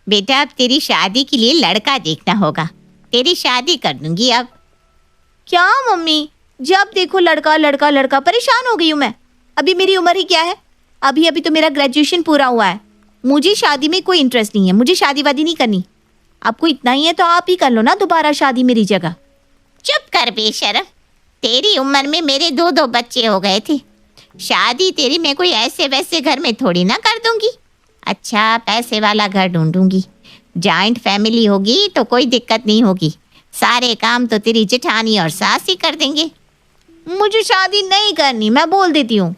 बेटा अब तेरी शादी के लिए लड़का देखना होगा। तेरी शादी कर दूंगी अब। क्या मम्मी, जब देखो लड़का लड़का लड़का, परेशान हो गई हूँ मैं। अभी मेरी उम्र ही क्या है, अभी तो मेरा ग्रेजुएशन पूरा हुआ है। मुझे शादी में कोई इंटरेस्ट नहीं है, मुझे शादी वादी नहीं करनी। आपको इतना ही है तो आप ही कर लो ना दोबारा शादी मेरी जगह। चुप कर बेशरम, तेरी उम्र में मेरे 2-2 बच्चे हो गए थे। शादी तेरी मैं कोई ऐसे वैसे घर में थोड़ी ना कर दूंगी। अच्छा पैसे वाला घर ढूंढूंगी, जॉइंट फैमिली होगी तो कोई दिक्कत नहीं होगी। सारे काम तो तेरी जेठानी और सास ही कर देंगे। मुझे शादी नहीं करनी, मैं बोल देती हूँ।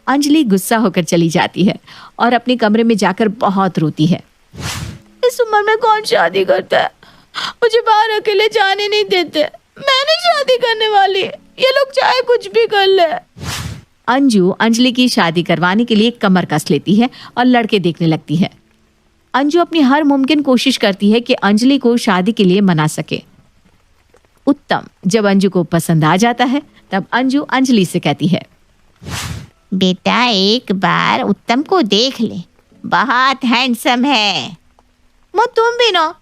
अंजलि गुस्सा होकर चली जाती है और अपने कमरे में जाकर बहुत रोती है। इस उम्र में कौन शादी करता है, मुझे बाहर अकेले जाने नहीं देते। मैं नहीं शादी करने वाली, ये लोग चाहे कुछ भी कर ले। अंजू अंजलि की शादी करवाने के लिए कमर कस लेती है और लड़के देखने लगती है। अंजू अपनी हर मुमकिन कोशिश करती है कि अंजलि को शादी के लिए मना सके। उत्तम जब अंजू को पसंद आ जाता है तब अंजू अंजलि से कहती है, बेटा एक बार उत्तम को देख ले, बहुत हैंडसम है। माँ तुम भी ना,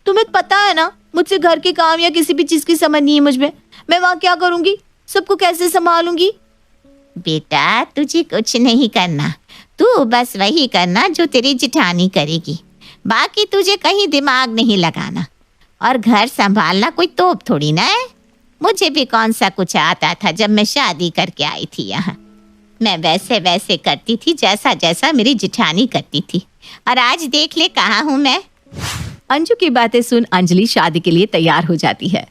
तुम्हें पता है ना मुझसे घर के काम या किसी भी चीज की समझ नहीं है मुझमें। मैं वहाँ क्या करूँगी, सबको कैसे संभालूंगी। बेटा तुझे कुछ नहीं करना, तू बस वही करना जो तेरी जेठानी करेगी। बाकी तुझे कहीं दिमाग नहीं लगाना। और घर संभालना कोई तोप थोड़ी ना है। मुझे भी कौन सा कुछ आता था जब मैं शादी करके आई थी यहाँ। मैं वैसे वैसे करती थी जैसा जैसा मेरी जेठानी करती थी, और आज देख ले कहाँ हूँ मैं। अंजू की बातें सुन अंजलि शादी के लिए तैयार हो जाती है।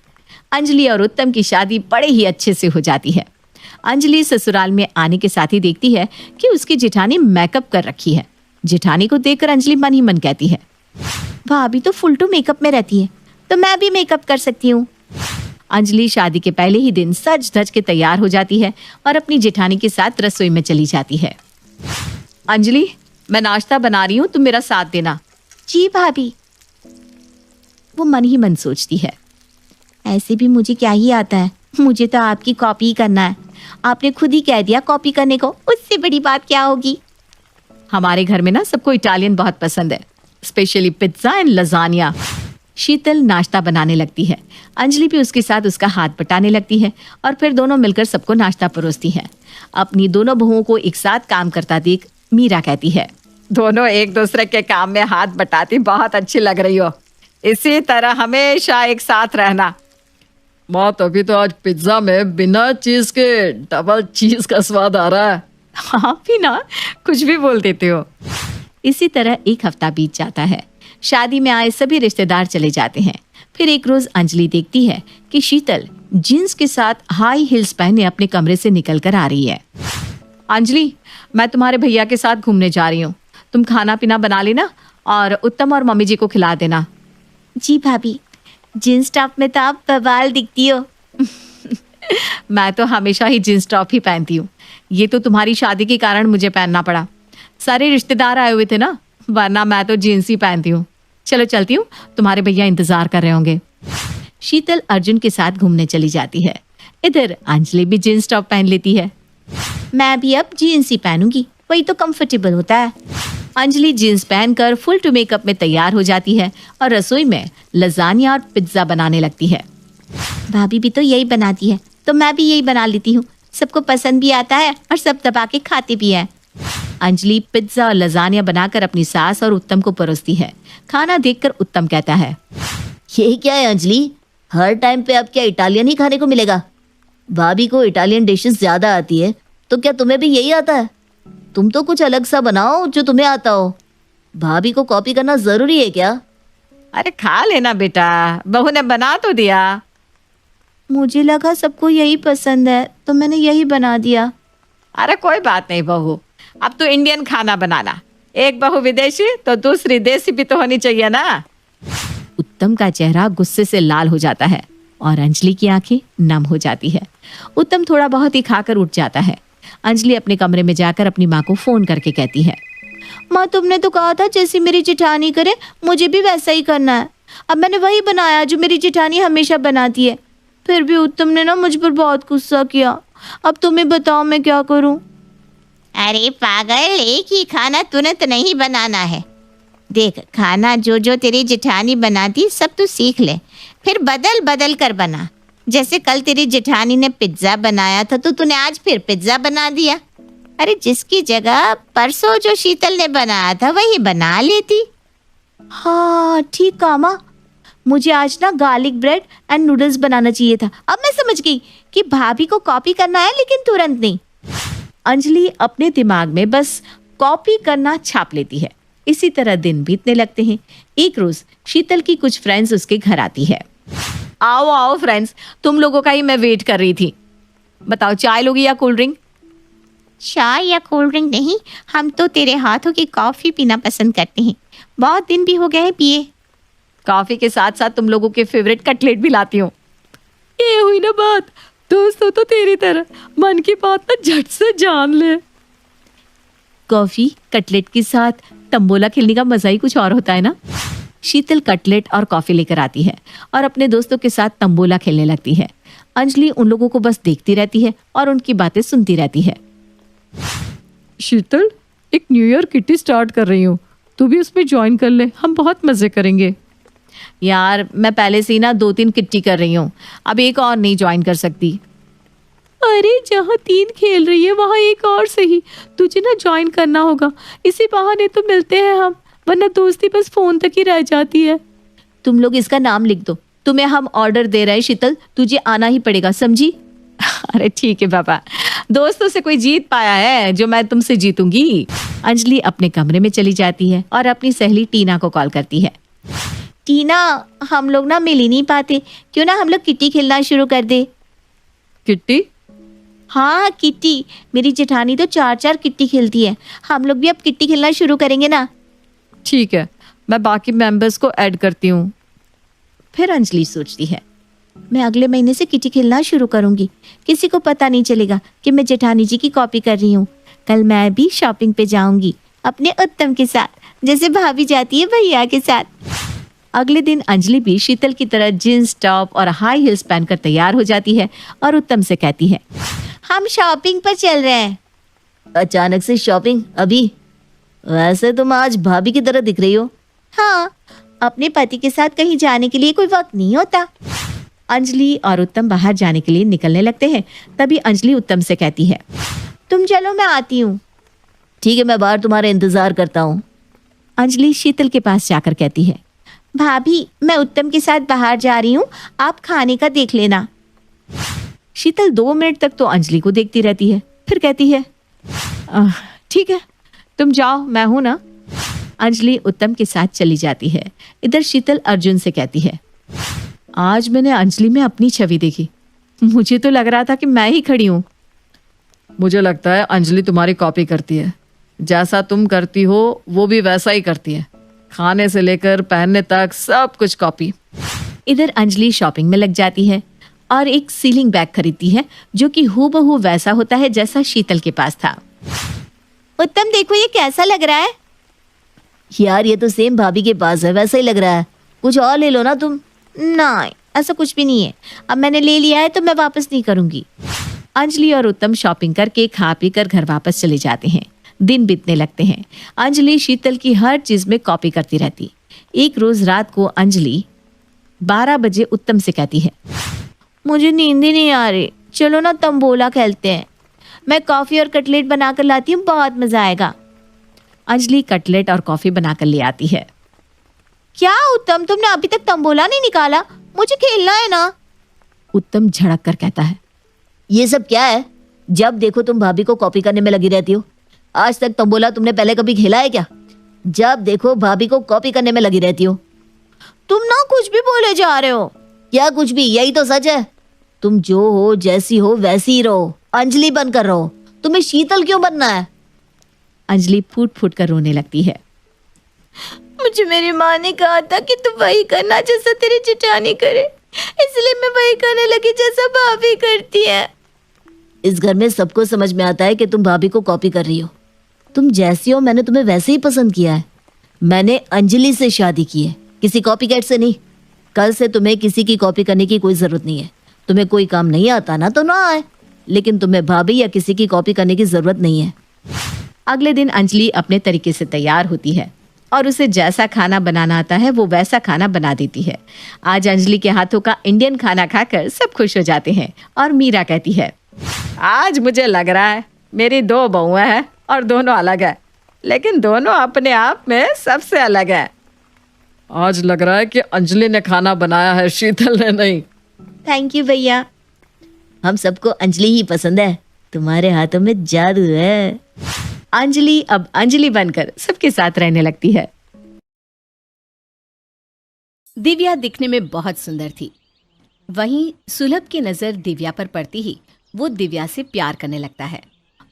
अंजलि और उत्तम की शादी बड़े ही अच्छे से हो जाती है। अंजलि ससुराल में आने के साथ ही देखती है कि उसकी जेठानी मेकअप कर रखी है। जेठानी को देखकर अंजलि मन ही मन कहती है, भाभी तो फुल टू मेकअप में रहती है, तो मैं भी मेकअप कर सकती हूँ। अंजलि शादी के पहले ही दिन सज धज के तैयार हो जाती है और अपनी जेठानी के साथ रसोई में चली जाती है। अंजलि मैं नाश्ता बना रही हूँ, तुम मेरा साथ देना। जी भाभी। वो मन ही मन सोचती है, ऐसे भी मुझे क्या ही आता है, मुझे तो आपकी कॉपी ही करना है। आपने खुद ही कह दिया कॉपी करने को, उससे बड़ी बात क्या होगी। हमारे घर में ना सबको इटालियन बहुत पसंद है, स्पेशली पिज्जा एंड लजानिया। शीतल नाश्ता बनाने लगती है। अंजलि भी उसके साथ उसका हाथ बटाने लगती है और फिर दोनों मिलकर सबको नाश्ता परोसती है। अपनी दोनों बहुओं को एक साथ काम करता देख मीरा कहती है, दोनों एक दूसरे के काम में हाथ बटाती बहुत अच्छी लग रही हो। इसी तरह हमेशा एक साथ रहना। माँ तभी तो आज पिज्जा में बिना चीज के डबल चीज का स्वाद आ रहा है। आप भी ना कुछ भी बोल देते हो। इसी तरह एक हफ्ता बीत जाता है। शादी में आए सभी रिश्तेदार चले जाते हैं। फिर एक रोज अंजलि देखती है कि शीतल जींस के साथ हाई हील्स पहने अपने कमरे से निकल कर आ रही है। अंजलि मैं तुम्हारे भैया के साथ घूमने जा रही हूँ, तुम खाना पीना बना लेना और उत्तम और मम्मी जी को खिला देना। जी भाभी, जींस टॉप में तो आप बवाल दिखती हो। मैं तो हमेशा ही जींस टॉप ही पहनती हूँ, ये तो तुम्हारी शादी के कारण मुझे पहनना पड़ा। सारे रिश्तेदार आए हुए थे ना, वरना मैं तो जींस ही पहनती हूँ। चलो चलती हूँ, तुम्हारे भैया इंतजार कर रहे होंगे। शीतल अर्जुन के साथ घूमने चली जाती है। इधर अंजलि भी जींस टॉप पहन लेती है। मैं भी अब जीन्स ही पहनूंगी, वही तो कंफर्टेबल होता है। अंजलि जींस पहनकर फुल टू मेकअप में तैयार हो जाती है और रसोई में लजानिया और पिज्जा बनाने लगती है। भाभी भी तो यही बनाती है, तो मैं भी यही बना लेती हूँ। सबको पसंद भी आता है और सब दबा के खाते भी हैं। अंजलि पिज्जा और लजानिया बनाकर अपनी सास और उत्तम को परोसती है। खाना देखकर उत्तम कहता है, ये क्या है अंजलि, हर टाइम पे अब क्या इटालियन ही खाने को मिलेगा। भाभी को इटालियन डिशेस ज्यादा आती है, तो क्या तुम्हें भी यही आता है? तुम तो कुछ अलग सा बनाओ जो तुम्हें आता हो। भाभी को कॉपी करना जरूरी है क्या? अरे खा लेना बेटा, बहू ने बना तो दिया। मुझे लगा सबको यही पसंद है तो मैंने यही बना दिया। अरे कोई बात नहीं बहू, अब तो इंडियन खाना बनाना। एक बहू विदेशी तो दूसरी देसी भी तो होनी चाहिए ना। उत्तम का चेहरा गुस्से से लाल हो जाता है और अंजलि की आंखें नम हो जाती है। उत्तम थोड़ा बहुत ही खाकर उठ जाता है। अंजलि अपने कमरे में जाकर अपनी माँ को फोन करके कहती है, माँ तुमने तो कहा था जैसी मेरी जेठानी करे मुझे भी वैसा ही करना है। अब मैंने वही बनाया जो मेरी जेठानी हमेशा बनाती है। फिर भी उत्तम ने ना मुझ पर बहुत गुस्सा किया। अब तुम्हें बताओ मैं क्या करूं? अरे पागल, एक ही खाना तुरंत नहीं बनाना है। देख, खाना जो जो तेरी जेठानी बनाती सब तू सीख ले, फिर बदल बदल कर बना। जैसे कल तेरी जेठानी ने पिज्ज़ा बनाया था तो तूने आज फिर पिज्ज़ा बना दिया। अरे जिसकी जगह परसों जो शीतल ने बनाया था वही बना लेती। हाँ ठीक कहा माँ, मुझे आज ना गार्लिक ब्रेड एंड नूडल्स बनाना चाहिए था। अब मैं समझ गई कि भाभी को कॉपी करना है, लेकिन तुरंत नहीं। अंजलि अपने दिमाग में बस कॉपी करना छाप लेती है। इसी तरह दिन बीतने लगते हैं। एक रोज शीतल की कुछ फ्रेंड्स उसके घर आती है। आओ आओ फ्रेंड्स, तुम लोगों का ही मैं वेट कर रही थी। बताओ, चाय लोगी या कोल्ड ड्रिंक? चाय या कोल्ड ड्रिंक नहीं, हम तो तेरे हाथों की कॉफ़ी पीना पसंद करते हैं। बहुत दिन भी हो गए हैं पिए। कॉफी के साथ साथ तुम लोगों के फेवरेट कटलेट भी लाती हूँ। ये हुई ना बात, दोस्तों तो तेरी तरह मन की बात ना झट से जान ले। कॉफी कटलेट के साथ तंबोला खेलने का मजा ही कुछ और होता है ना। शीतल कटलेट और कॉफी लेकर आती है और अपने दोस्तों के साथ तंबोला खेलने लगती है। अंजलि उन लोगों को बस देखती रहती है और उनकी बातें सुनती रहती है। शीतल, एक न्यू ईयर किटी स्टार्ट कर रही हूँ, तू भी उसमें ज्वाइन कर ले, हम बहुत मजे करेंगे। यार मैं पहले से ही ना 2-3 किट्टी कर रही हूँ, अब एक और नहीं ज्वाइन कर सकती। अरे जहाँ 3 खेल रही है वहाँ एक और सही, तुझे ना ज्वाइन करना होगा। इसी बहाने तो मिलते हैं हम, वरना दोस्ती बस फोन तक ही रह जाती है। तुम लोग इसका नाम लिख दो, तुम्हें हम ऑर्डर दे रहे हैं शीतल, तुझे आना ही पड़ेगा, समझी? अरे ठीक है पापा, दोस्तों से कोई जीत पाया है जो मैं तुमसे जीतूंगी। अंजलि अपने कमरे में चली जाती है और अपनी सहेली टीना को कॉल करती है। टीना, हम लोग ना मिल ही नहीं पाते, क्यों ना हम लोग किट्टी खेलना शुरू कर दे। किट्टी? हाँ किट्टी, मेरी जेठानी तो 4-4 किट्टी खेलती है। हम लोग भी अब किट्टी खेलना शुरू करेंगे ना। ठीक है, मैं बाकी मेंबर्स को ऐड करती हूँ। फिर अंजलि सोचती है, मैं अगले महीने से किट्टी खेलना शुरू करूंगी। किसी को पता नहीं चलेगा कि मैं जेठानी जी की कॉपी कर रही हूँ। कल मैं भी शॉपिंग पे जाऊंगी अपने उत्तम के साथ, जैसे भाभी जाती है भैया के साथ। अगले दिन अंजलि भी शीतल की तरह जींस टॉप और हाई हील्स पहनकर तैयार हो जाती है और उत्तम से कहती है, हम शॉपिंग पर चल रहे हैं। अचानक से शॉपिंग अभी? वैसे तुम आज भाभी की तरह दिख रही हो। हाँ, अपने पति के साथ कहीं जाने के लिए कोई वक्त नहीं होता। अंजलि और उत्तम बाहर जाने के लिए निकलने लगते हैं। तभी अंजलि उत्तम से कहती है, तुम चलो, मैं आती हूँ। ठीक है, मैं बाहर तुम्हारा इंतजार करता हूँ। अंजलि शीतल के पास जाकर कहती है, भाभी मैं उत्तम के साथ बाहर जा रही हूँ, आप खाने का देख लेना। शीतल 2 मिनट तक तो अंजलि को देखती रहती है, फिर कहती है, ठीक है तुम जाओ, मैं हूं ना। अंजलि उत्तम के साथ चली जाती है। इधर शीतल अर्जुन से कहती है, आज मैंने अंजलि में अपनी छवि देखी, मुझे तो लग रहा था कि मैं ही खड़ी हूँ। मुझे लगता है अंजलि तुम्हारी कॉपी करती है, जैसा तुम करती हो वो भी वैसा ही करती है, खाने से लेकर पहनने तक सब कुछ कॉपी। इधर अंजलि शॉपिंग में लग जाती है और एक सीलिंग बैग खरीदती है जो कि हूबहू वैसा होता है जैसा शीतल के पास था। उत्तम देखो ये कैसा लग रहा है। यार ये तो सेम भाभी के पास है, वैसा ही लग रहा है। कुछ और ले लो ना तुम। नहीं, ऐसा कुछ भी नहीं है। अब मैंने ले लिया है तो मैं वापस नहीं करूंगी। अंजलि और उत्तम शॉपिंग करके खा पी कर घर वापस चले जाते हैं। दिन बीतने लगते हैं। अंजलि शीतल की हर चीज में कॉपी करती रहती। एक रोज रात को अंजलि 12 बजे उत्तम से कहती है, मुझे नींद ही नहीं आ रही, चलो ना तंबोला खेलते हैं। मैं कॉफी और कटलेट बनाकर लाती हूँ, बहुत मजा आएगा। अंजलि कटलेट और कॉफी बनाकर ले आती है। क्या उत्तम, तुमने अभी तक तंबोला नहीं निकाला? मुझे खेलना है ना। उत्तम झड़क कर कहता है, ये सब क्या है? जब देखो तुम भाभी को कॉपी करने में लगी रहती हो। आज तक तंबोला तुमने पहले कभी खेला है क्या? जब देखो भाभी को कॉपी करने में लगी रहती हो। तुम ना कुछ भी बोले जा रहे हो। क्या कुछ भी? यही तो सच है। तुम जो हो, जैसी हो वैसी ही रहो, अंजलि बनकर रहो। तुम्हें शीतल क्यों बनना है? अंजलि फूट फूट कर रोने लगती है। मुझे मेरी माँ ने कहा था कि तू वही करना जैसा तेरी जेठानी करे, इसलिए मैं वही करने लगी जैसा भाभी करती है। इस घर में सबको समझ में आता है कि तुम भाभी को कॉपी कर रही हो। तुम जैसी हो मैंने तुम्हें वैसे ही पसंद किया है। मैंने अंजलि से शादी की है, किसी कॉपीकैट से नहीं। कल से तुम्हें किसी की कॉपी करने की कोई जरूरत नहीं है। तुम्हें कोई काम नहीं आता ना तो ना आए, लेकिन तुम्हें भाभी या किसी की कॉपी करने की जरूरत नहीं है। अगले दिन अंजलि अपने तरीके से तैयार होती है। और उसे जैसा खाना बनाना आता है वो वैसा खाना बना देती है। आज अंजलि के हाथों का इंडियन खाना खाकर सब खुश हो जाते हैं और मीरा कहती है, आज मुझे लग रहा है मेरी 2 बहुएं हैं और दोनों अलग है, लेकिन दोनों अपने आप में सबसे अलग है। आज लग रहा है कि अंजलि ने खाना बनाया है, शीतल ने नहीं। थैंक यू भैया। हम सबको अंजलि ही पसंद है, तुम्हारे हाथों में जादू है। अंजलि अब अंजलि बनकर सबके साथ रहने लगती है। दिव्या दिखने में बहुत सुंदर थी। वहीं सुलभ की नजर दिव्या पर पड़ती ही वो दिव्या से प्यार करने लगता है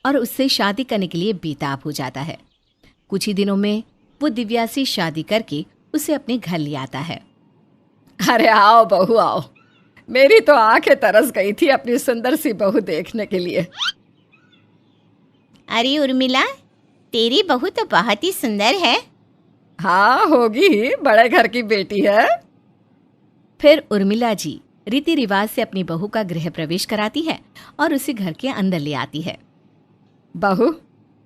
और उससे शादी करने के लिए बेताब हो जाता है। कुछ ही दिनों में वो दिव्या से शादी करके उसे अपने घर ले आता है। अरे आओ बहू आओ, मेरी तो आंखें तरस गई थी अपनी सुंदर सी बहू देखने के लिए। अरे उर्मिला, तेरी बहू तो बहुत ही सुंदर है। हाँ होगी ही, बड़े घर की बेटी है। फिर उर्मिला जी रीति रिवाज से अपनी बहू का गृह प्रवेश कराती है और उसे घर के अंदर ले आती है। बहू,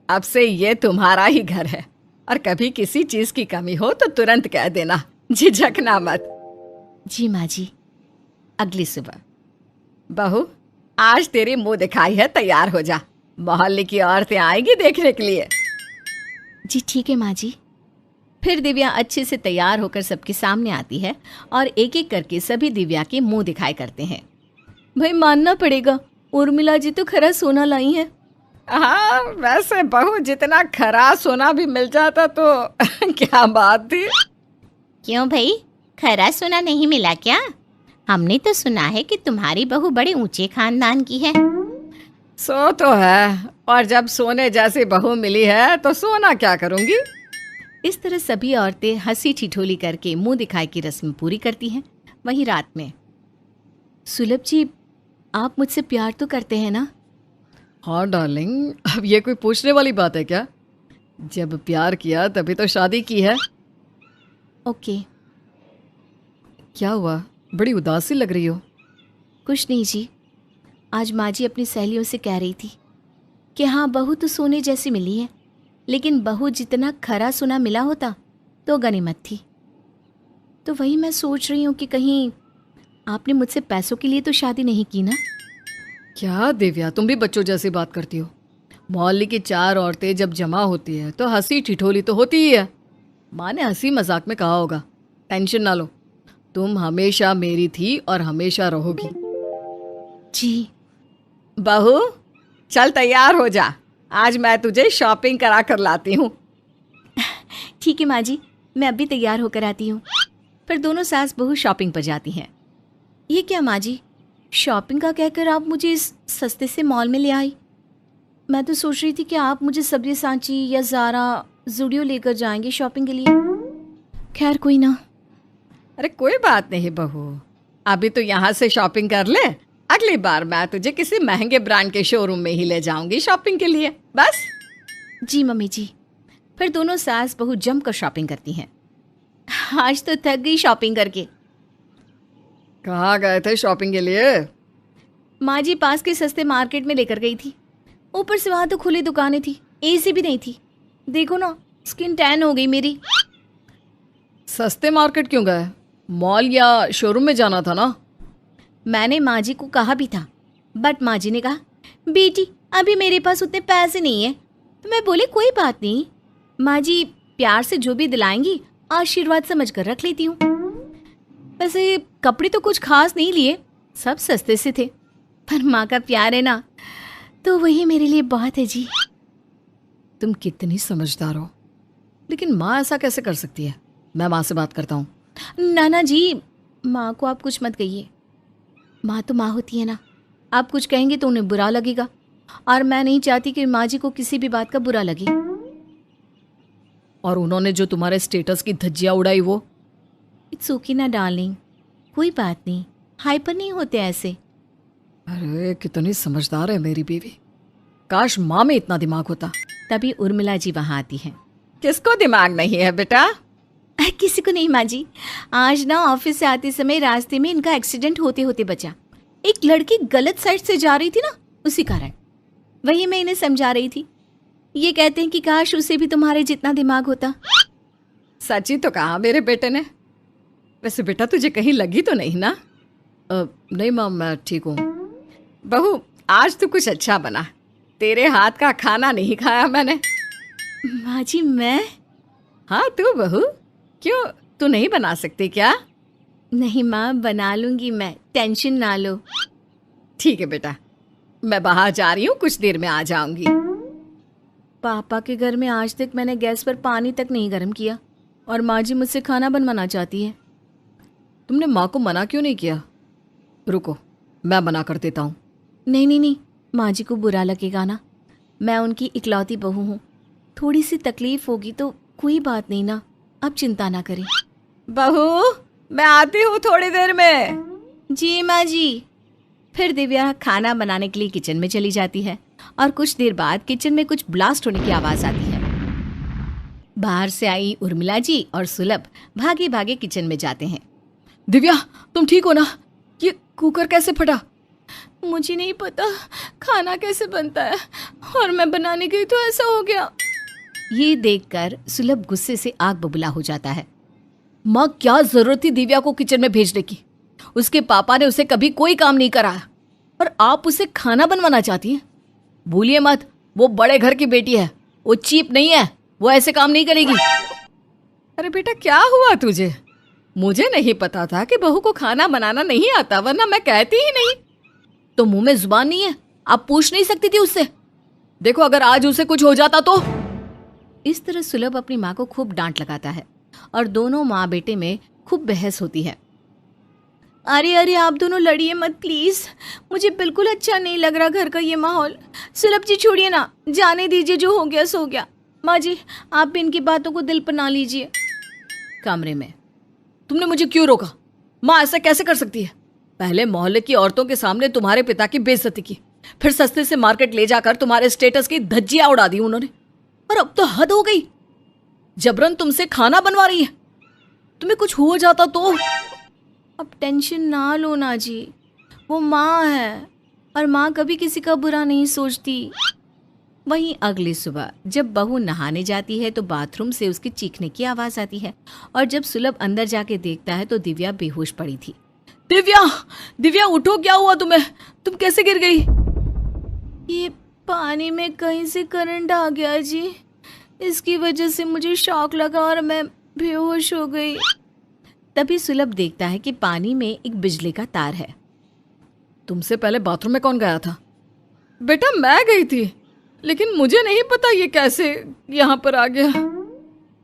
अब से ये तुम्हारा ही घर है और कभी किसी चीज की कमी हो तो तुरंत कह देना, झिझकना मत। जी माँ जी। अगली सुबह बहू, आज तेरी मुंह दिखाई है, तैयार हो जा, मोहल्ले की औरतें आएगी देखने के लिए। जी ठीक है माँ जी। फिर दिव्या अच्छे से तैयार होकर सबके सामने आती है और एक एक करके सभी दिव्या के मुंह दिखाई करते हैं। भाई मानना पड़ेगा, उर्मिला जी तो खरा सोना लाई है। हाँ वैसे बहू, जितना खरा सोना भी मिल जाता तो क्या बात थी। क्यों भाई, खरा सोना नहीं मिला क्या? हमने तो सुना है कि तुम्हारी बहू बड़े ऊंचे खानदान की है। सो तो है, और जब सोने जैसी बहू मिली है तो सोना क्या करूंगी। इस तरह सभी औरतें हंसी ठिठोली करके मुंह दिखाई की रस्म पूरी करती हैं। वहीं रात में, सुलभ जी आप मुझसे प्यार तो करते हैं ना? हाँ डार्लिंग, अब ये कोई पूछने वाली बात है क्या? जब प्यार किया तभी तो शादी की है। ओके। क्या हुआ, बड़ी उदास सी लग रही हो? कुछ नहीं जी, आज माँ जी अपनी सहेलियों से कह रही थी कि हाँ बहू तो सोने जैसी मिली है, लेकिन बहू जितना खरा सोना मिला होता तो गनीमत थी। तो वही मैं सोच रही हूँ कि कहीं आपने मुझसे पैसों के लिए तो शादी नहीं की ना? क्या दिव्या, तुम भी बच्चों जैसी बात करती हो। मोहल्ले की 4 औरतें जब जमा होती है तो हंसी ठिठोली तो होती ही है। माँ ने हंसी मजाक में कहा होगा। टेंशन ना लो, तुम हमेशा मेरी थी और हमेशा रहोगी। जी। बहू चल तैयार हो जा, आज मैं तुझे शॉपिंग करा कर लाती हूँ। ठीक है माँ जी, मैं अभी तैयार होकर आती हूँ। फिर दोनों सास बहू शॉपिंग पर जाती हैं। ये क्या माँ जी, शॉपिंग का कहकर आप मुझे इस सस्ते से मॉल में ले आई? मैं तो सोच रही थी कि आप मुझे सब्जी सांची या ज़ारा, ज़ूडियो लेकर जाएंगे शॉपिंग के लिए। खैर कोई ना। अरे कोई बात नहीं बहू, अभी तो यहाँ से शॉपिंग कर ले, अगली बार मैं तुझे किसी महंगे ब्रांड के शोरूम में ही ले जाऊंगी शॉपिंग के लिए, बस। जी मम्मी जी। फिर दोनों सास बहू जमकर शॉपिंग करती हैं। आज तो थक गई शॉपिंग करके। कहाँ गए थे शॉपिंग के लिए? माँ जी पास के सस्ते मार्केट में लेकर गई थी। ऊपर से वहाँ तो खुली दुकानें थी, एसी भी नहीं थी। देखो ना, स्किन टैन हो गई मेरी। सस्ते मार्केट क्यों गए? मॉल या शोरूम में जाना था ना। मैंने माँ जी को कहा भी था, बट माँ जी ने कहा बेटी अभी मेरे पास उतने पैसे नहीं है। तो मैं बोली कोई बात नहीं, माँ जी प्यार से जो भी दिलाएंगी आशीर्वाद समझ कर रख लेती हूँ। वैसे कपड़े तो कुछ खास नहीं लिए, सब सस्ते से थे, पर माँ का प्यार है ना, तो वही मेरे लिए बहुत है जी। तुम कितनी समझदार हो, लेकिन माँ ऐसा कैसे कर सकती है? मैं माँ से बात करता हूँ। नाना जी, माँ को आप कुछ मत कहिए, माँ तो माँ होती है ना। आप कुछ कहेंगे तो उन्हें बुरा लगेगा, और मैं नहीं चाहती कि माँ जी को किसी भी बात का बुरा लगे। और उन्होंने जो तुम्हारे स्टेटस की धज्जियाँ उड़ाई वो? इट्स ओके ना डार्लिंग, कोई बात नहीं, हाइपर नहीं होते ऐसे। अरे कितनी समझदार है मेरी बीवी, काश माँ में इतना दिमाग होता। तभी उर्मिला जी वहाँ आती हैं। किसको दिमाग नहीं है बेटा? किसी को नहीं माँ जी, आज ना ऑफिस से आते समय रास्ते में इनका एक्सीडेंट होते होते बचा। एक लड़की गलत साइड से जा रही थी ना, उसी कारण। वही मैं इन्हें समझा रही थी। ये कहते हैं कि काश उसे भी तुम्हारे जितना दिमाग होता। सच्ची तो कहा मेरे बेटे ने। वैसे बेटा तुझे कहीं लगी तो नहीं ना? नहीं माँ, मैं ठीक हूँ। बहू, आज तो कुछ अच्छा बना। तेरे हाथ का खाना नहीं खाया मैंने। माँ जी मैं? हाँ तू बहू, क्यों तू नहीं बना सकती क्या? नहीं माँ, बना लूंगी मैं, टेंशन ना लो। ठीक है बेटा, मैं बाहर जा रही हूँ, कुछ देर में आ जाऊंगी। पापा के घर में आज तक मैंने गैस पर पानी तक नहीं गर्म किया और माँ जी मुझसे खाना बनवाना चाहती है। तुमने माँ को मना क्यों नहीं किया? रुको, मैं मना कर देता हूँ। नहीं नहीं नहीं, माँ जी को बुरा लगेगा ना। मैं उनकी इकलौती बहू हूँ, थोड़ी सी तकलीफ होगी तो कोई बात नहीं ना, आप चिंता ना करें। बहू, मैं आती हूँ थोड़ी देर में। जी माँ जी। फिर दिव्या खाना बनाने के लिए किचन में चली जाती है और कुछ देर बाद किचन में कुछ ब्लास्ट होने की आवाज आती है। बाहर से आई उर्मिला जी और सुलभ भागे भागे किचन में जाते हैं। दिव्या, तुम ठीक हो ना? ये कुकर कैसे फटा? मुझे नहीं पता खाना कैसे बनता है और मैं बनाने गई तो ऐसा हो गया। ये देखकर सुलभ गुस्से से आग बबूला हो जाता है। माँ, क्या जरूरत थी दिव्या को किचन में भेजने की? उसके पापा ने उसे कभी कोई काम नहीं कराया और आप उसे खाना बनवाना चाहती हैं? भूलिए मत, वो बड़े घर की बेटी है, वो चीप नहीं है, वो ऐसे काम नहीं करेगी। अरे बेटा, क्या हुआ तुझे? मुझे नहीं पता था कि बहू को खाना बनाना नहीं आता, वरना मैं कहती ही नहीं। तो मुंह में जुबान नहीं है? आप पूछ नहीं सकती थी उससे? देखो, अगर आज उसे कुछ हो जाता तो। इस तरह सुलभ अपनी माँ को खूब डांट लगाता है और दोनों माँ बेटे में खूब बहस होती है। अरे अरे, आप दोनों लड़िए मत प्लीज, मुझे बिल्कुल अच्छा नहीं लग रहा घर का ये माहौल। सुलभ जी छोड़िए ना, जाने दीजिए, जो हो गया सो गया। माँ जी, आप भी इनकी बातों को दिल पर ना लीजिए। कमरे में तुमने मुझे क्यों रोका? माँ ऐसा कैसे कर सकती है? पहले मोहल्ले की औरतों के सामने तुम्हारे पिता की बेइज्जती की, फिर सस्ते से मार्केट ले जाकर तुम्हारे स्टेटस की धज्जियां उड़ा दी उन्होंने, और अब तो हद हो गई, जबरन तुमसे खाना बनवा रही है। तुम्हें कुछ हो जाता तो? अब टेंशन ना लो ना जी, वो माँ है और माँ कभी किसी का बुरा नहीं सोचती। वहीं अगली सुबह जब बहू नहाने जाती है तो बाथरूम से उसके चीखने की आवाज आती है और जब सुलभ अंदर जाके देखता है तो दिव्या बेहोश पड़ी थी। दिव्या, दिव्या उठो, क्या हुआ तुम्हें? तुम कैसे गिर गई? ये पानी में कहीं से करंट आ गया जी, इसकी वजह से मुझे शॉक लगा और मैं बेहोश हो गई। तभी सुलभ देखता है कि पानी में एक बिजली का तार है। तुमसे पहले बाथरूम में कौन गया था? बेटा, मैं गई थी, लेकिन मुझे नहीं पता ये कैसे यहाँ पर आ गया।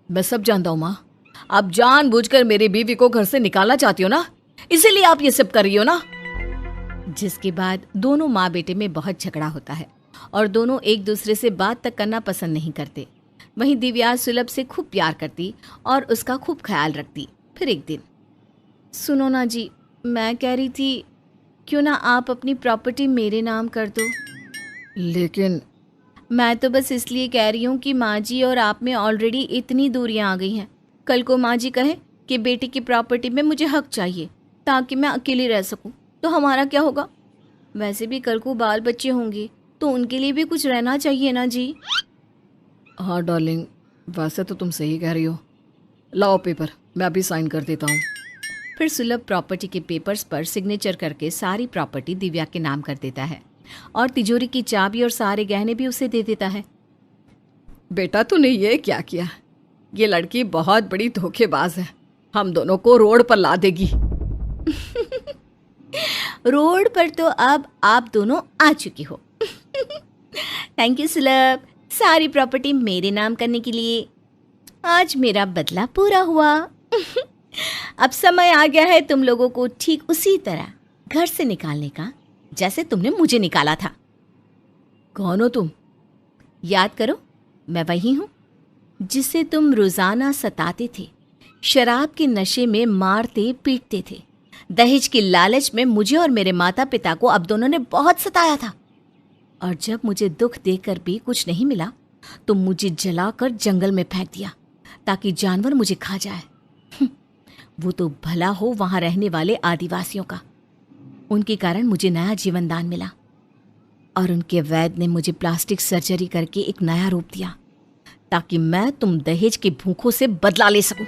मैं सब जानता हूँ माँ, आप जानबूझकर मेरी बीवी को घर से निकालना चाहती हो ना, इसीलिए आप ये सब कर रही हो ना। जिसके बाद दोनों माँ बेटे में बहुत झगड़ा होता है और दोनों एक दूसरे से बात तक करना पसंद नहीं करते। वहीं दिव्या सुलभ से खूब प्यार करती और उसका खूब ख्याल रखती। फिर एक दिन, सुनो ना जी, मैं कह रही थी क्यों ना आप अपनी प्रॉपर्टी मेरे नाम कर दो। लेकिन मैं तो बस इसलिए कह रही हूँ कि माँ जी और आप में ऑलरेडी इतनी दूरियाँ आ गई हैं। कल को माँ जी कहे कि बेटी की प्रॉपर्टी में मुझे हक चाहिए ताकि मैं अकेली रह सकूँ, तो हमारा क्या होगा? वैसे भी कल को बाल बच्चे होंगे तो उनके लिए भी कुछ रहना चाहिए ना जी। हाँ डार्लिंग, वैसे तो तुम सही कह रही हो। लाओ पेपर, मैं अभी साइन कर देता हूँ। फिर सुलभ प्रॉपर्टी के पेपर्स पर सिग्नेचर करके सारी प्रॉपर्टी दिव्या के नाम कर देता है और तिजोरी की चाबी और सारे गहने भी उसे दे देता है। बेटा, तूने ये क्या किया? ये लड़की बहुत बड़ी धोखेबाज है, हम दोनों को रोड पर ला देगी। रोड पर तो अब आप दोनों आ चुकी हो। थैंक यू सुलभ, सारी प्रॉपर्टी मेरे नाम करने के लिए। आज मेरा बदला पूरा हुआ। अब समय आ गया है तुम लोगों को ठीक उसी तरह घर से निकालने का जैसे तुमने मुझे निकाला था। कौन हो तुम? याद करो, मैं वही हूँ जिसे तुम रोजाना सताते थे, शराब के नशे में मारते पीटते थे, दहेज की लालच में मुझे और मेरे माता पिता को अब दोनों ने बहुत सताया था। और जब मुझे दुख देकर भी कुछ नहीं मिला तो मुझे जलाकर जंगल में फेंक दिया ताकि जानवर मुझे खा जाए। वो तो भला हो वहां रहने वाले आदिवासियों का, उनके कारण मुझे नया जीवन दान मिला और उनके वैद्य ने मुझे प्लास्टिक सर्जरी करके एक नया रूप दिया ताकि मैं तुम दहेज के भूखों से बदला ले सकूं।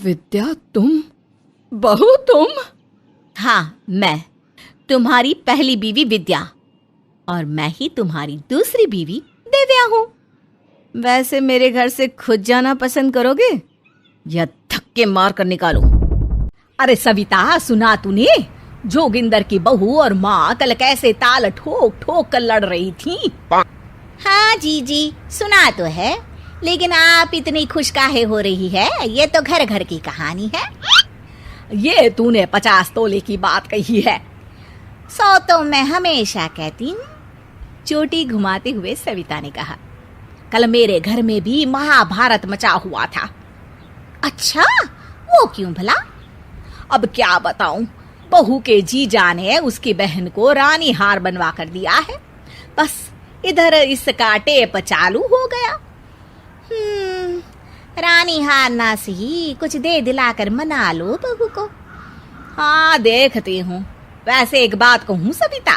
विद्या, तुम? बहू तुम? हाँ, मैं तुम्हारी पहली बीवी विद्या, और मैं ही तुम्हारी दूसरी बीवी दिव्या हूँ। वैसे मेरे घर से खुद जाना पसंद करोगे या धक्के मार कर निकालो? अरे सविता, सुना तूने? जोगिंदर की बहू और माँ कल कैसे ताल ठोक ठोक कर लड़ रही थी। हाँ जीजी, सुना तो है, लेकिन आप इतनी खुश काहे हो रही है? ये तो घर घर की कहानी है। ये तूने 50 तोले की बात कही है। 100 तो मैं हमेशा कहती हूँ। चोटी घुमाते हुए सविता ने कहा, कल मेरे घर में भी महाभारत मचा हुआ था। अच्छा, वो क्यों भला? अब क्या बताऊं, बहू के जीजा ने उसकी बहन को रानी हार बनवा कर दिया है। बस इधर इसका टेप चालू हो गया। रानी हार ना सही, कुछ दे दिलाकर मना लो बहू को। हाँ, देखती हूँ। वैसे एक बात कहूँ सविता?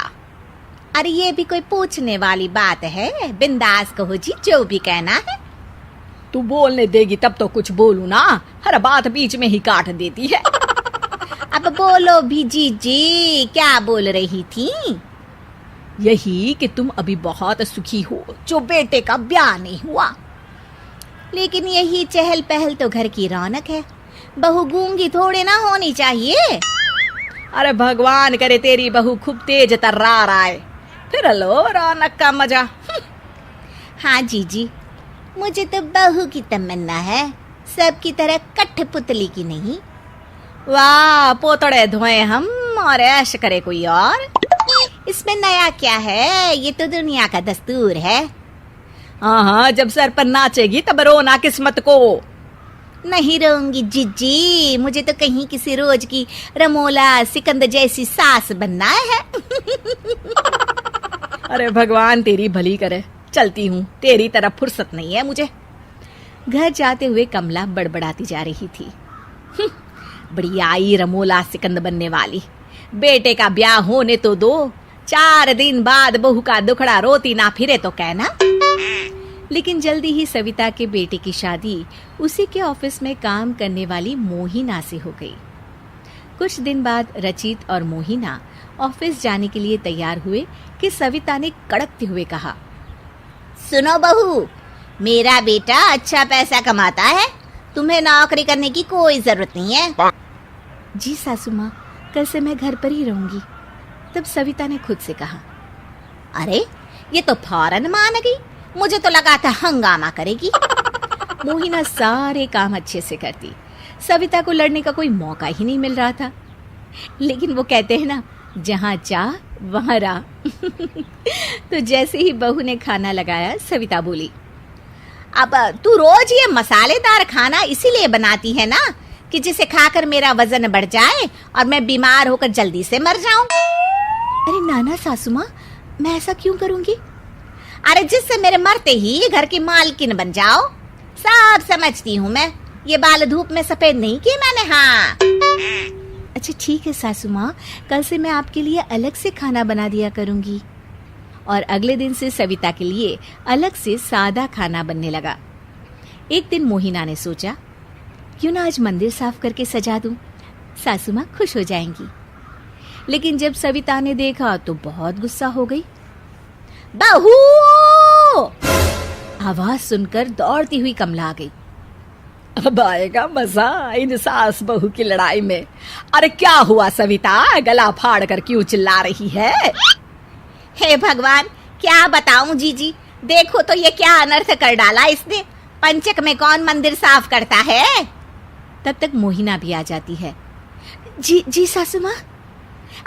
अरे ये भी कोई पूछने वाली बात है? बिंदास कहो जी, जो भी कहना है। तू बोलने देगी तब तो कुछ बोलू ना, हर बात बीच में ही काट देती है। अब बोलो भी जीजी, क्या बोल रही थी? यही कि तुम अभी बहुत सुखी हो, जो बेटे का ब्याह नहीं हुआ। लेकिन यही चहल पहल तो घर की रौनक है। बहू गूंगी थोड़े ना होनी चाहिए। अरे भगवान करे तेरी बहू खूब तेज तर्रार आए, फिर लो रौनक का मजा। हाँ जीजी, मुझे तो बहू की तमन्ना है, सबकी तरह कठपुतली की नहीं। वाह, पोतड़े धोए हम और ऐश करे कोई और। इसमें नया क्या है? ये तो दुनिया का दस्तूर है। हाँ, जब सर पर नाचेगी तब रोना किस्मत को। नहीं रोऊंगी जीजी, मुझे तो कहीं किसी रोज की रमोला सिकंद जैसी सास बनना है। अरे भगवान तेरी भली करे, चलती हूँ, तेरी तरफ फुर्सत नहीं है मुझे। घर जाते हुए कमला बड़बड़ाती जा रही थी। बड़ी आई रमोला सिकंद बनने वाली। बेटे का ब्याह होने तो दो, 4 दिन बाद बहू का दुखड़ा रोती ना फिरे तो कहना। लेकिन जल्दी ही सविता के बेटे की शादी उसी के ऑफिस में काम करने वाली मोहिना से हो गई। कुछ दिन बाद रचित और मोहिना ऑफिस जाने के लिए तैयार हुए कि सविता ने कड़कते हुए कहा, सुनो बहू, मेरा बेटा अच्छा पैसा कमाता है, तुम्हें नौकरी करने की कोई जरूरत नहीं है। जी सासू माँ, कल से मैं घर पर ही रहूंगी। तब सविता ने खुद से कहा, अरे ये तो फौरन मान गई, मुझे तो लगा था हंगामा करेगी। मोहिना सारे काम अच्छे से करती, सविता को लड़ने का कोई मौका ही नहीं मिल रहा था। लेकिन वो कहते हैं ना, जहाँ चाह वहाँ राह। तो जैसे ही बहू ने खाना लगाया, सविता बोली, अब तू रोज ये मसालेदार खाना इसीलिए बनाती है ना कि जिसे खाकर मेरा वजन बढ़ जाए और मैं बीमार होकर जल्दी से मर जाऊं। अरे नाना सासू माँ, मैं ऐसा क्यों करूंगी? अरे जिससे मेरे मरते ही घर की मालकिन बन जाओ। सब समझती हूँ मैं, ये बाल धूप में सफेद नहीं किए मैंने। हाँ अच्छा ठीक है सासू माँ, कल से मैं आपके लिए अलग से खाना बना दिया करूंगी। और अगले दिन से सविता के लिए अलग से सादा खाना बनने लगा। एक दिन मोहिना ने सोचा, क्यों ना आज मंदिर साफ करके सजा दूं, सासू माँ खुश हो जाएंगी। लेकिन जब सविता ने देखा तो बहुत गुस्सा हो गई। बहू! आवाज सुनकर दौड़ती हुई कमला आ गई। अब आएगा मजा इन सास बहू की लड़ाई में। अरे क्या हुआ सविता, गला फाड़ कर क्यों चिल्ला रही है? हे भगवान, क्या बताऊं जीजी, देखो तो ये क्या अनर्थ कर डाला इसने। पंचक में कौन मंदिर साफ करता है? तब तक मोहिना भी आ जाती है। जी सासू माँ।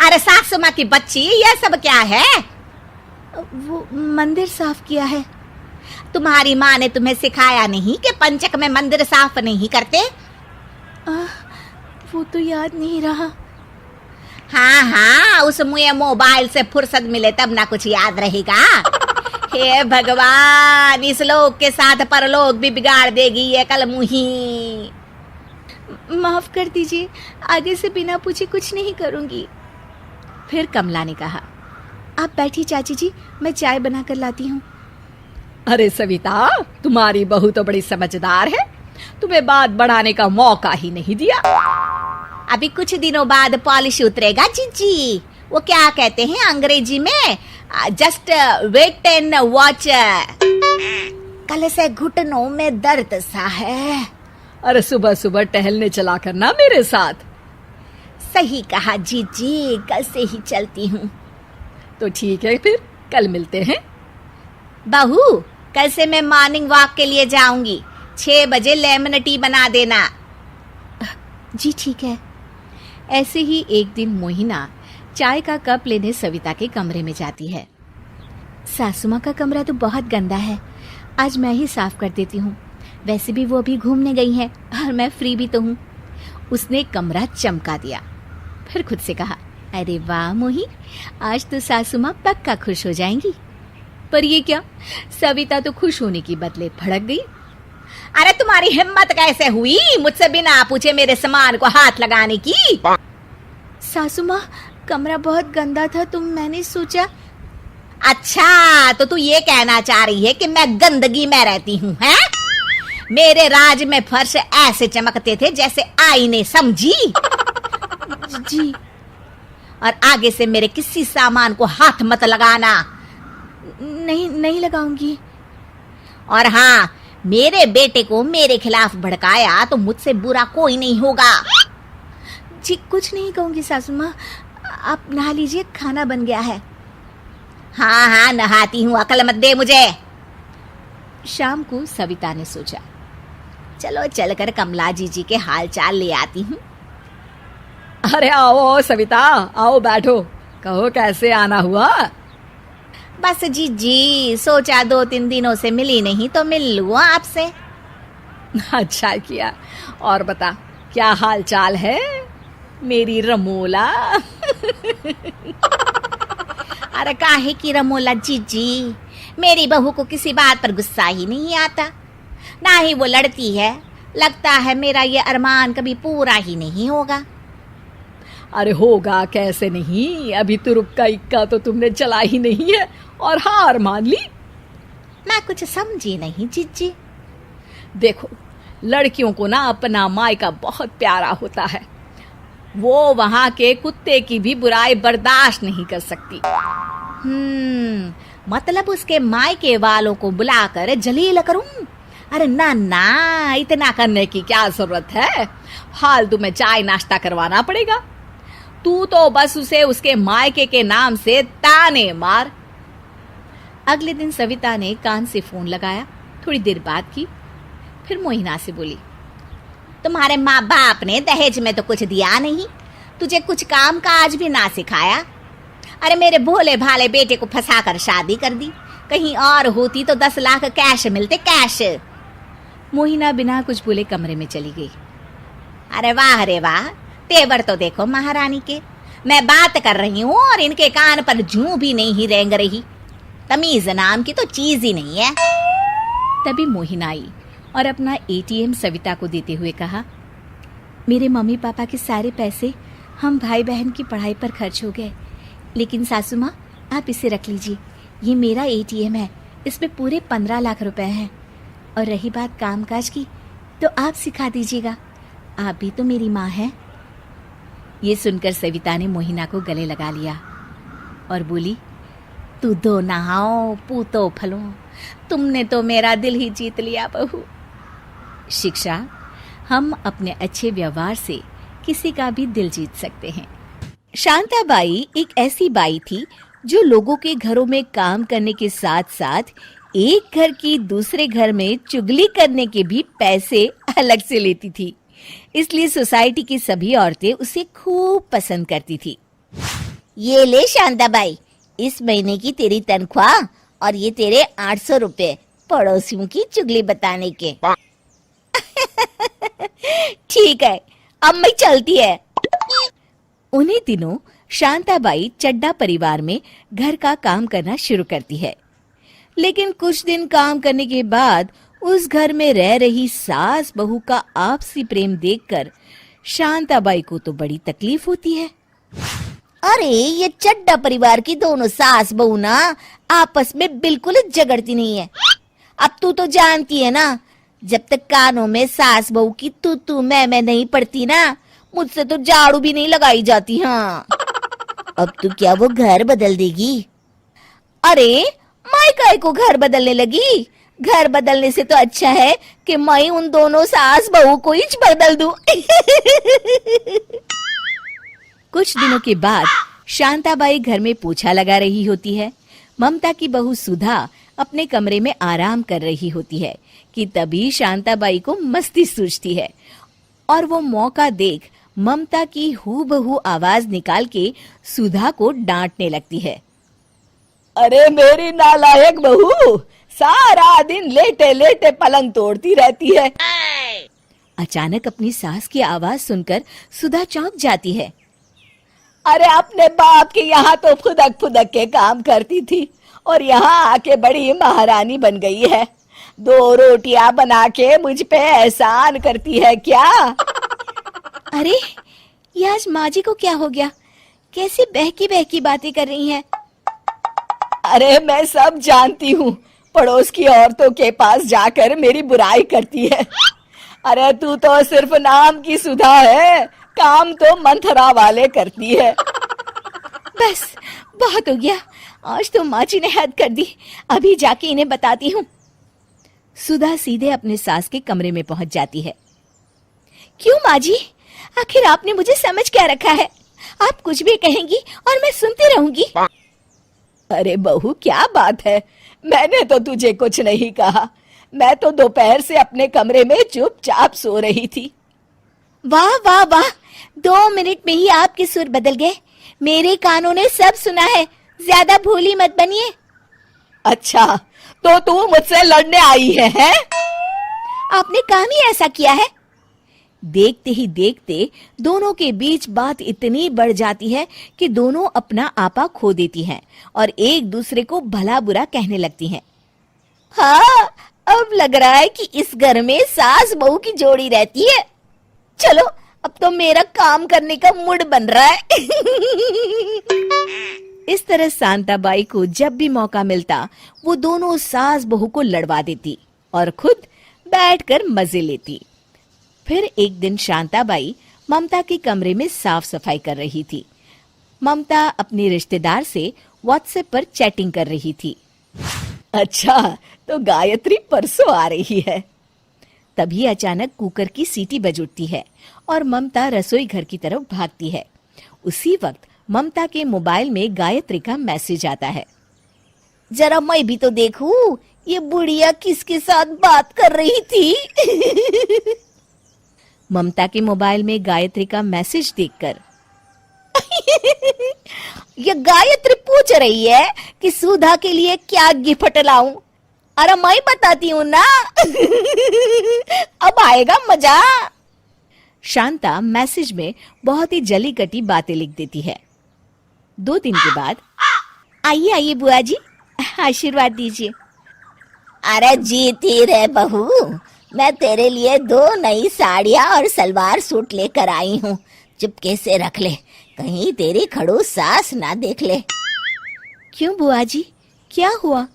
अरे सासू माँ की बच्ची, ये सब क्या है? वो मंदिर साफ किया है। तुम्हारी माँ ने तुम्हें सिखाया नहीं कि पंचक में मंदिर साफ नहीं करते? वो तो याद नहीं रहा। हाँ, उस मुझे मोबाइल से फुर्सत मिले तब ना कुछ याद रहेगा। हे भगवान, इस लोक के साथ परलोक भी बिगाड़ देगी ये कलमुही। माफ कर दीजिए, आगे से बिना पूछे कुछ नहीं करूंगी। फिर कमला ने कहा, आप बैठिए चाची जी, मैं चाय बना कर लाती हूँ। अरे सविता, तुम्हारी बहू तो बड़ी समझदार है, तुम्हें बात बढ़ाने का मौका ही नहीं दिया। अभी कुछ दिनों बाद पॉलिश उतरेगा जीजी। वो क्या कहते हैं अंग्रेजी में, जस्ट वेट एंड वॉच। कल से घुटनों में दर्द सा है। अरे सुबह सुबह टहलने चला करना मेरे साथ। सही कहा जीजी, कल से ही चलती हूँ। तो ठीक है, फिर कल मिलते हैं। बहू, कल से मैं मॉर्निंग वॉक के लिए जाऊंगी। 6 बजे लेमन टी बना देना। जी ठीक है। ऐसे ही एक दिन मोहिना चाय का कप लेने सविता के कमरे में जाती है। सासू माँ का कमरा तो बहुत गंदा है, आज मैं ही साफ कर देती हूँ। वैसे भी वो अभी घूमने गई हैं और मैं फ्री भी तो हूँ। उसने कमरा चमका दिया, फिर खुद से कहा, अरे वाह मोही, आज तो सासू माँ पक्का खुश हो जाएंगी। पर ये क्या, सविता तो खुश होने की बदले भड़क गई। अरे तुम्हारी हिम्मत कैसे हुई मुझसे बिना पूछे मेरे सामान को हाथ लगाने की? सासू माँ, कमरा बहुत गंदा था तो मैंने सोचा। अच्छा, तो तू ये कहना चाह रही है कि मैं गंदगी में रहती हूँ, हैं? मेरे राज में फर्श ऐसे चमकते थे जैसे आईने, समझी? जी। और आगे से मेरे किसी सामान को हाथ मत लगाना। नहीं लगाऊंगी। और हाँ, मेरे बेटे को मेरे खिलाफ भड़काया तो मुझसे बुरा कोई नहीं होगा। जी कुछ नहीं कहूंगी सासू माँ, आप नहा लीजिए, खाना बन गया है। हाँ हाँ, नहाती हूँ, अकल मत दे मुझे। शाम को सविता ने सोचा, चलो चलकर कमला जीजी के हाल चाल ले आती हूँ। अरे आओ सविता, आओ बैठो, कहो कैसे आना हुआ? बस जीजी, सोचा 2-3 दिनों से मिली नहीं तो मिल लूँ आपसे। अच्छा किया। और बता, क्या हाल चाल है मेरी रमोला? अरे काहे की रमोला जीजी, मेरी बहू को किसी बात पर गुस्सा ही नहीं आता, ना ही वो लड़ती है। लगता है मेरा ये अरमान कभी पूरा ही नहीं होगा। अरे होगा कैसे नहीं, अभी तुरुप का इक्का तो तुमने चला ही नहीं है और हार मान ली। मैं कुछ समझी नहीं जीजी। देखो, लड़कियों को ना अपना मायका बहुत प्यारा होता है, वो वहां के कुत्ते की भी बुराई बर्दाश्त नहीं कर सकती। मतलब उसके मायके वालों को बुलाकर जलील करूं? अरे ना ना, इतना करने की क्या जरूरत है, फालतू में चाय नाश्ता करवाना पड़ेगा। तू तो बस उसे उसके मायके के नाम से ताने मार। अगले दिन सविता ने कान से फोन लगाया, थोड़ी देर बात की, फिर मोहिना से बोली, तुम्हारे माँ बाप ने दहेज में तो कुछ दिया नहीं, तुझे कुछ काम काज भी ना सिखाया। अरे मेरे भोले भाले बेटे को फंसा कर शादी कर दी, कहीं और होती तो 10 लाख कैश मिलते, कैश। मोहिना बिना कुछ बोले कमरे में चली गई। अरे वाह रे वाह, तेवर तो देखो महारानी के। मैं बात कर रही हूँ और इनके कान पर जूं भी नहीं रेंग रही। तमीज नाम की तो चीज ही नहीं है। तभी मोहिना आई और अपना एटीएम सविता को देते हुए कहा, मेरे मम्मी पापा के सारे पैसे हम भाई बहन की पढ़ाई पर खर्च हो गए, लेकिन सासू माँ आप इसे रख लीजिए, ये मेरा एटीएम है, इसमें पूरे 15 लाख रुपए हैं। और रही बात कामकाज की, तो आप सिखा दीजिएगा, आप भी तो मेरी माँ हैं। ये सुनकर सविता ने मोहिना को गले लगा लिया और बोली, तू दो नहाओ पूतो फलो, तुमने तो मेरा दिल ही जीत लिया बहू। शिक्षा, हम अपने अच्छे व्यवहार से किसी का भी दिल जीत सकते हैं। शांताबाई एक ऐसी बाई थी जो लोगों के घरों में काम करने के साथ साथ एक घर की दूसरे घर में चुगली करने के भी पैसे अलग से लेती थी। इसलिए सोसाइटी की सभी औरतें उसे खूब पसंद करती थी। ये ले शांताबाई, इस महीने की तेरी तनख्वाह और ये तेरे 800 रुपए पड़ोसियों की चुगली बताने के। ठीक है, अब मैं चलती है। उन्हीं दिनों शांताबाई चड्डा परिवार में घर का काम करना शुरू करती है, लेकिन कुछ दिन काम करने के बाद उस घर में रह रही सास बहू का आपसी प्रेम देखकर शांताबाई को तो बड़ी तकलीफ होती है। अरे ये चड्डा परिवार की दोनों सास बहू ना आपस में बिल्कुल झगड़ती नहीं है। अब तू तो जानती है ना, जब तक कानों में सास बहू की तू मैं नहीं पड़ती ना, मुझसे तो झाड़ू भी नहीं लगाई जाती। हाँ, अब तू क्या वो घर बदल देगी? अरे मैं काय को घर बदलने लगी? घर बदलने से तो अच्छा है कि मैं उन दोनों सास बहू को ही बदल दूं। कुछ दिनों के बाद शांताबाई घर में पोछा लगा रही होती है। ममता की बहू सुधा अपने कमरे में आराम कर रही होती है कि तभी शांताबाई को मस्ती सूझती है और वो मौका देख ममता की हूबहू आवाज निकाल के सुधा को डांटने लगती है। अरे मेरी नालायक बहू, सारा दिन लेटे लेटे पलंग तोड़ती रहती है। अचानक अपनी सास की आवाज सुनकर सुधा चौंक जाती है। अरे अपने बाप के यहाँ तो फुदक फुदक के काम करती थी और यहाँ आके बड़ी महारानी बन गई है। 2 रोटियां बना के मुझ पे एहसान करती है क्या? अरे ये आज माँ जी को क्या हो गया? कैसी बहकी बहकी बातें कर रही हैं? अरे मैं सब जानती हूँ, पड़ोस की औरतों के पास जाकर मेरी बुराई करती है। अरे तू तो सिर्फ नाम की सुधा है, काम तो मंथरा वाले करती है। बस बहुत हो गया, आज तो माँ जी ने हद कर दी। अभी जाके इन्हें बताती हूँ। सुधा सीधे अपने सास के कमरे में पहुंच जाती है। क्यों माँ जी, आखिर आपने मुझे समझ क्या रखा है? आप कुछ भी कहेंगी और मैं सुनती रहूंगी। अरे बहू क्या बात है, मैंने तो तुझे कुछ नहीं कहा। मैं तो दोपहर से अपने कमरे में चुपचाप सो रही थी। वाह वाह वाह, 2 मिनट में ही आपके सुर बदल गए। मेरे कानों ने सब सुना है, ज्यादा भोली मत बनिए। अच्छा तो तू मुझसे लड़ने आई है? आपने काम ही ऐसा किया है। देखते ही देखते दोनों के बीच बात इतनी बढ़ जाती है कि दोनों अपना आपा खो देती हैं और एक दूसरे को भला बुरा कहने लगती हैं। हाँ, अब लग रहा है कि इस घर में सास बहू की जोड़ी रहती है। चलो अब तो मेरा काम करने का मूड बन रहा है। इस तरह शांताबाई को जब भी मौका मिलता वो दोनों सास बहू को लड़वा देती और खुद बैठकर मजे लेती। फिर एक दिन शांताबाई ममता के कमरे में साफ सफाई कर रही थी। ममता अपने रिश्तेदार से व्हाट्सएप पर चैटिंग कर रही थी। अच्छा तो गायत्री परसों आ रही है। तभी अचानक कुकर की सीटी बज उठती है और ममता रसोई घर की तरफ भागती है। उसी वक्त ममता के मोबाइल में गायत्री का मैसेज आता है। जरा मैं भी तो देखूं, ये बुढ़िया किसके साथ बात कर रही थी। ममता के मोबाइल में गायत्री का मैसेज देखकर ये गायत्री पूछ रही है कि सुधा के लिए क्या गिफ्ट लाऊं। अरे मैं बताती हूँ ना। अब आएगा मजा। शांता मैसेज में बहुत ही जली कटी बातें लिख देती है। 2 दिन के बाद, आइए आइए बुआ जी, आशीर्वाद दीजिए। अरे जीती रे बहू, मैं तेरे लिए 2 नई साड़ियाँ और सलवार सूट लेकर आई हूँ। चुपके से रख ले, कहीं तेरी खड़ूस सास ना देख ले। क्यों बुआ जी, क्या हुआ?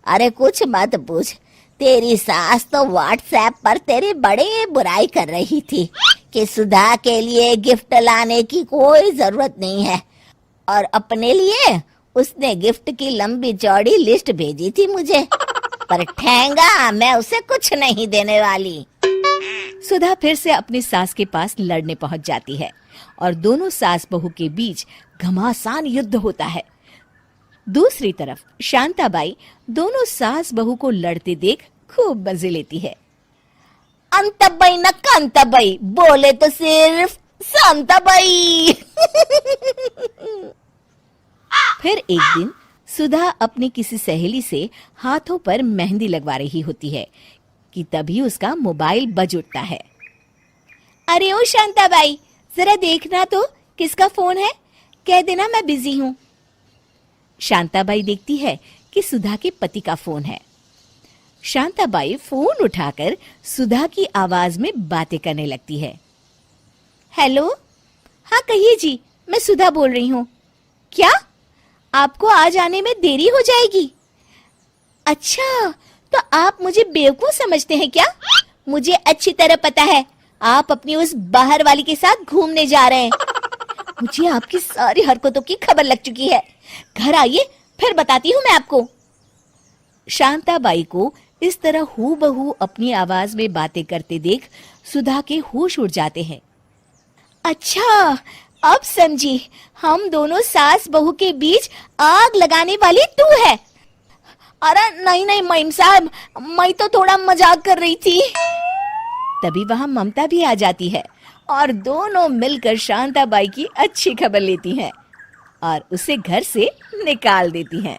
अरे कुछ मत पूछ, तेरी सास तो व्हाट्सएप पर तेरी बड़ी बुराई कर रही थी कि सुधा के लिए गिफ्ट लाने की कोई जरूरत नहीं है, और अपने लिए उसने गिफ्ट की लंबी चौड़ी लिस्ट भेजी थी मुझे, पर ठेंगा मैं उसे कुछ नहीं देने वाली। सुधा फिर से अपनी सास के पास लड़ने पहुंच जाती है और दोनों सास बहू के बीच घमासान युद्ध होता है। दूसरी तरफ शांताबाई दोनों सास बहू को लड़ते देख खूब मजे लेती है। अंतबाई न कांताबाई, बोले तो सिर्फ शांताबाई। फिर एक दिन सुधा अपनी किसी सहेली से हाथों पर मेहंदी लगवा रही होती है कि तभी उसका मोबाइल बज उठता है। अरे ओ शांताबाई, जरा देखना तो किसका फोन है, कह देना मैं बिजी हूँ। शांताबाई देखती है कि सुधा के पति का फोन है। शांताबाई फोन उठाकर सुधा की आवाज में बातें करने लगती है। हेलो, हाँ कहिए जी, मैं सुधा बोल रही हूँ। क्या आपको आज आने में देरी हो जाएगी? अच्छा, तो आप मुझे बेवकूफ समझते हैं क्या? मुझे अच्छी तरह पता है आप अपनी उस बाहर वाली के साथ घूमने जा रहे हैं। मुझे आपकी सारी हरकतों की खबर लग चुकी है। घर आइए, फिर बताती हूँ मैं आपको। शांताबाई को इस तरह हूबहू अपनी आवाज में बातें करते देख सुधा के होश उड़ जाते हैं। अच्छा, अब समझी, हम दोनों सास बहू के बीच आग लगाने वाली तू है। अरे नहीं नहीं माइम साहब, मैं तो थोड़ा मजाक कर रही थी। तभी वहां ममता भी आ जाती है और दोनों मिलकर शांताबाई की अच्छी खबर लेती हैं और उसे घर से निकाल देती हैं।